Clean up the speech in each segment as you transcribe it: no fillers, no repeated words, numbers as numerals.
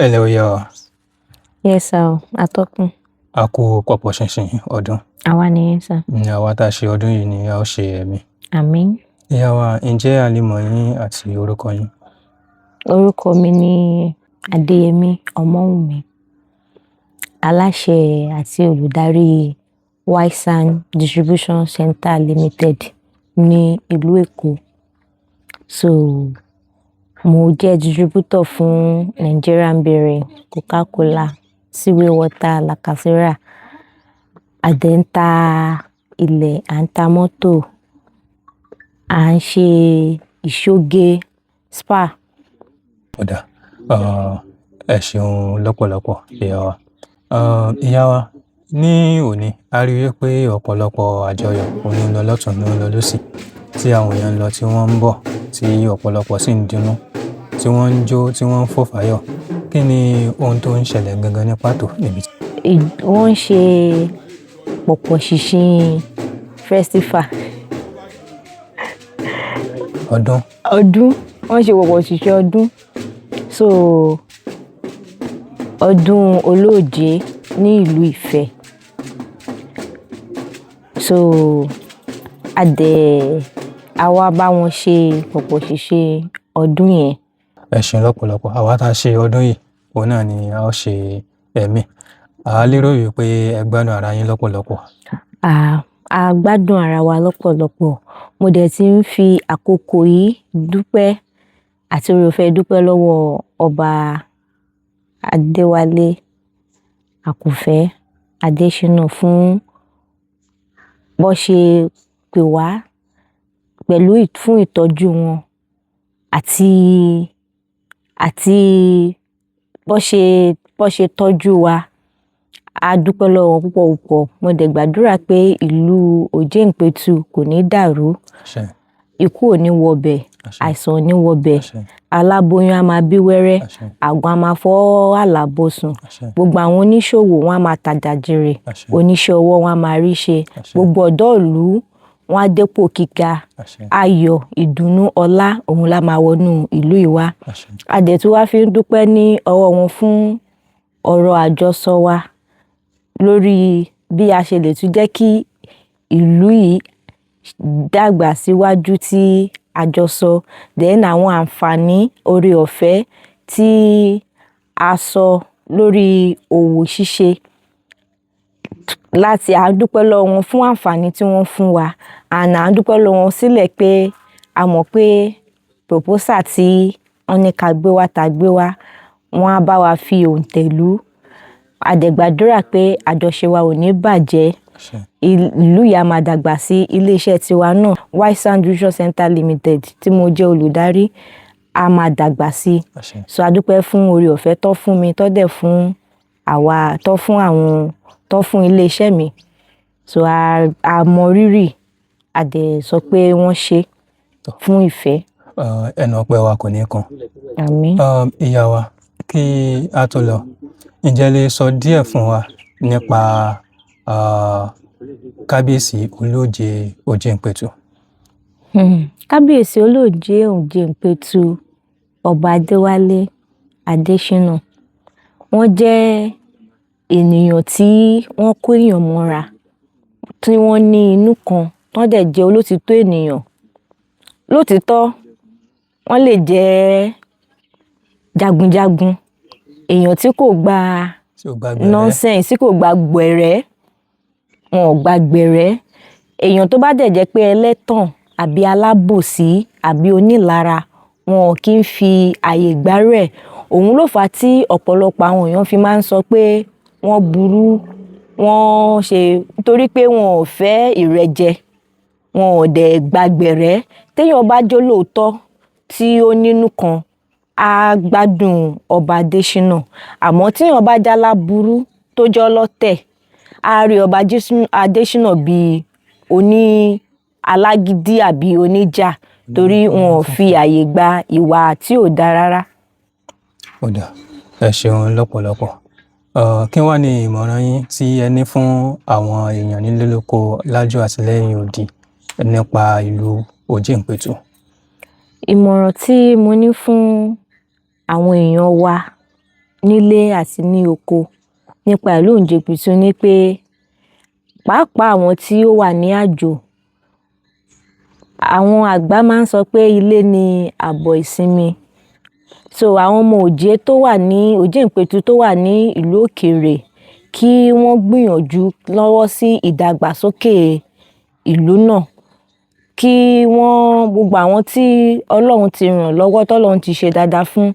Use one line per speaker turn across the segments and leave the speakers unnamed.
Ẹlẹ́ ó yá wa.
Yes sir, atọ́kùn.
A kú pọ̀pọ̀ ṣinṣin ọdún.
Àwa nìyẹn sir.
Àwa tá a ṣe ọdún yìí ni a ó ṣe ẹ̀mí.
Àmín.
Ìyá wa, ǹjẹ́ a lè mọ̀ yín àti orúkọ yín?
Orúkọ mi ni Adéyẹmí Ọmọ́wùnmí, aláṣẹ àti olùdarí Wisan Distribution Center Limited ní ìlú Èkó. So mo jẹ́ distributor fún Nigerian Brewery, Coca-Cola, Seaway Water, Lacasera. A dẹ̀ ń ta ilẹ̀, à ń ta mọ́tò, à ń ṣe ìṣoge, spa.
Ọ̀dà, ẹ ṣeun lọ́pọ̀lọpọ̀ ìyá wa. Ìyá wa, ní òní a rí i pé ọ̀pọ̀lọpọ̀ àjọyọ̀ òun ló ń lọ lọ́tùn ló ń lọ lósì, tí àwọn èèyàn ń lọ tí wọ́n ń bọ̀, tí ọ̀pọ̀lọpọ̀ sì ń dunnú, tí wọ́n ń jó, tí wọ́n ń fò fáyọ̀. Kí ni ohun tó ń ṣẹlẹ̀ gangan ní pàtó níbi tí?
Wọ́n ń ṣe pọ̀pọ̀ ṣìnṣìn festival.
Ọdún.
Wọ́n ń ṣe pọ̀pọ̀ ṣìnṣìn ọdún. So ọdún Olú-Òjé ní ìlú Ifẹ̀. So àwa bá wọn ṣe pọ̀pọ̀ ṣìnṣìn ọdún yẹn.
Ẹ ṣeun lọ́pọ̀lọpọ̀. Àwa tá a ṣe ọdún yìí, òun náà ni a ó ṣe ẹ̀mí. A lérò wípé ẹ gbádùn ara yín lọ́pọ̀lọpọ̀.
A gbádùn ara wa lọ́pọ̀lọpọ̀. Mo dẹ̀ ti ń fi àkókò yìí dúpẹ́ àti oore-ọ̀fẹ́ dúpẹ́ lọ́wọ́ ọba Adéwálé Àkòfẹ Adéṣínà fún bó ṣe pè wá fún ìtọ́jú wọn àti bó ṣe tọ́jú wa. A dúpẹ́ lọ́wọ́ púpọ̀ púpọ̀. Mo dẹ̀ gbàdúrà pé ìlú Òjé Ìpẹ̀tù kò ní dàrú. Ikú ò ní wọbẹ̀, àìsàn ò ní wọbẹ̀. Aláboyún á máa bí wẹ́rẹ́, àgbọn á máa fọ́ àlàbòsùn. Gbogbo àwọn oníṣòwò wọn á máa tajà jèrè, oníṣẹ́ ọwọ́ wọn á máa rí ṣe. Gbogbo ọ̀dọ́ ìlú wọn á dépò gíga. Ayọ̀, ìdùnnú, ọlá òun la máa wọnú ìlú yìí wá. A dẹ̀ tún wá fi ń dúpẹ́ ní ọwọ́ wọn fún ọ̀rọ̀ àjọsọ wa lórí bí a ṣe lè tún jẹ́ kí ìlú yìí dàgbà síwájú tí àjọsọ. Then àwọn àǹfààní oore-ọ̀fẹ́ tí a sọ lórí òwò ṣíṣe. À ń dúpẹ́ lọ́wọ́ wọn fún àǹfààní tí wọ́n fún wa. À ń dúpẹ́ lọ́wọ́ wọn sílẹ̀ pé a mọ̀ pé proposal tí wọ́n ní ká gbé wá wọ́n á bá wa fi òǹtẹ̀ lù. A dẹ̀ gbàdúrà pé àjọṣe wa ò ní bàjẹ́. Ìlú yìí á máa dàgbà sí ilé-iṣẹ́ tiwa náà, Wisan Distribution Center Limited, tí mo jẹ́ olùdarí, á máa dàgbà sí. So a dúpẹ́ fún oore-ọ̀fẹ́ tó fún mi, tó dẹ̀ fún àwa, tó fún ilé-iṣẹ́ mi. So a mọ rírì, a dẹ̀ sọ pé wọ́n ṣe fún ìfẹ́.
Ẹnu ọpẹ́ wa kò ní kan.
Àmín.
Ìyá wa, kí a tó lọ, ǹjẹ́ lè sọ díẹ̀ fún wa nípa kábíyèsí Olú-Òjé Òjé Ìpẹ̀tù?
Kábíyèsí Olú-Òjé Òjé Ìpẹ̀tù ọba Adéwálé Adéṣínà. Wọ́n jẹ́ ènìyàn tí wọ́n kó èèyàn mọ́ra, tí wọ́n ní inú kan, wọ́n dẹ̀ jẹ́ olótìtọ́ ènìyàn. Lótìtọ́, wọ́n lè jẹ́ jagunjagun, èèyàn tí kò gba nonsense, tí kò gba gbẹ̀rẹ́, wọn ò gba gbẹ̀rẹ́. Èèyàn tó bá dẹ̀ jẹ́ pé ẹlẹ́tàn àbí alábòsí àbí onílara, wọn ò kí ń fi àyè gbárẹ̀. Òun ló fà á tí ọ̀pọ̀lọpọ̀ àwọn èèyàn fi máa ń sọ pé wọ́n burú, nítorí pé wọn ò fẹ́ ìrẹ́jẹ, wọn ò dẹ̀ gba gbẹ̀rẹ́. Téèyàn bá jẹ́ olóòótọ́ tí ó nínú kan, á gbádùn ọba Adéṣínà. Àmọ́ téèyàn bá jẹ́ aláburú tó jẹ́ ọlọ́tẹ̀, á rí ọba Adéṣínà bí alágídí àbí oníjà, torí wọn ò fi àyè gba ìwà tí ò dáa rárá.
Ọ̀dà, ẹ ṣeun lọ́pọ̀lọpọ̀. Kí wá ní ìmọ̀ràn yín tí ẹ ní fún àwọn èèyàn nílé lóko lájọ àti lẹ́yìn odi nípa ìlú Òjé Ìpẹ̀tù?
Ìmọ̀ràn tí mo ní fún àwọn èèyàn wa nílé àti ní oko nípa ìlú Òjé ni pé pàápàá àwọn tí ó wà ní àjò, àwọn àgbà máa ń sọ pé ilé ni àbọ̀ ìsinmi. So àwọn ọmọ Òjé tó wà ní Òjé tó wà ní ìlú òkèèrè kí wọ́n gbìyànjú lọ́wọ́ sí ìdàgbàsókè ìlú náà, kí wọ́n gbogbo àwọn tí Ọlọ́run ti ràn lọ́wọ́ tọ́lọ́run ti ṣe dáadáa fún,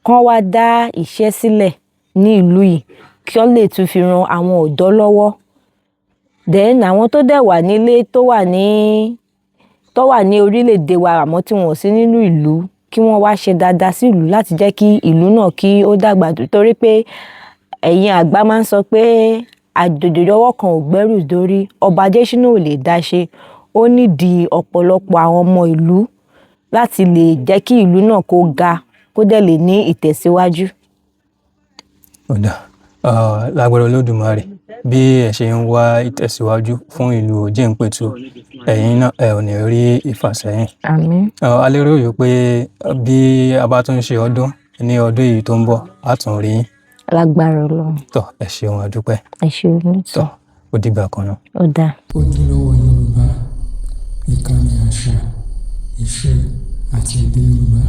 kán wá dá iṣẹ́ sílẹ̀ ní ìlú yìí kí wọ́n lè tún fi ran àwọn ọ̀dọ́ lọ́wọ́. Then àwọn tó dẹ̀ wà nílé tó wà ní orílẹ̀-èdè wa àmọ́ tí wọ́n ò sí nínú ìlú, kí wọ́n wá ṣe dáadáa sí ìlú láti jẹ́ kí ìlú náà kí ó dàgbà, torí pé ẹ̀yin àgbà máa ń sọ pé àjòjì ọwọ́ kan ò gbẹ́rù dórí, ọba Adéṣínà ò lè dá ṣe. Ó nídìí ọ̀pọ̀lọpọ̀ àwọn ọmọ ìlú láti lè jẹ́ kí ìlú náà kó ga, kó dẹ̀ lè ní ìtẹ̀síwájú.
Ọ̀dà, lágbára Olódùmarè, bí ẹ ṣe ń wá ìtẹ̀síwájú fún ìlú Òjé ẹ̀yin náà ẹ ò ní rí ìfàsẹ́yìn.
Àmín.
A lérò yìí pé bí a bá tún ṣe ọdún ní ọdún yìí tó ń bọ̀, a tún rí yín.
Lágbára Ọlọ́run.
Tọ́, ẹ ṣeun, a dúpẹ́.
Ẹ ṣeun ní tọ́.
Tọ́, ó dìgbà kan náà.
Ó dáa.
Ojúlówó Yorùbá, ìkànnì àṣà, ìṣe àti èdè Yorùbá.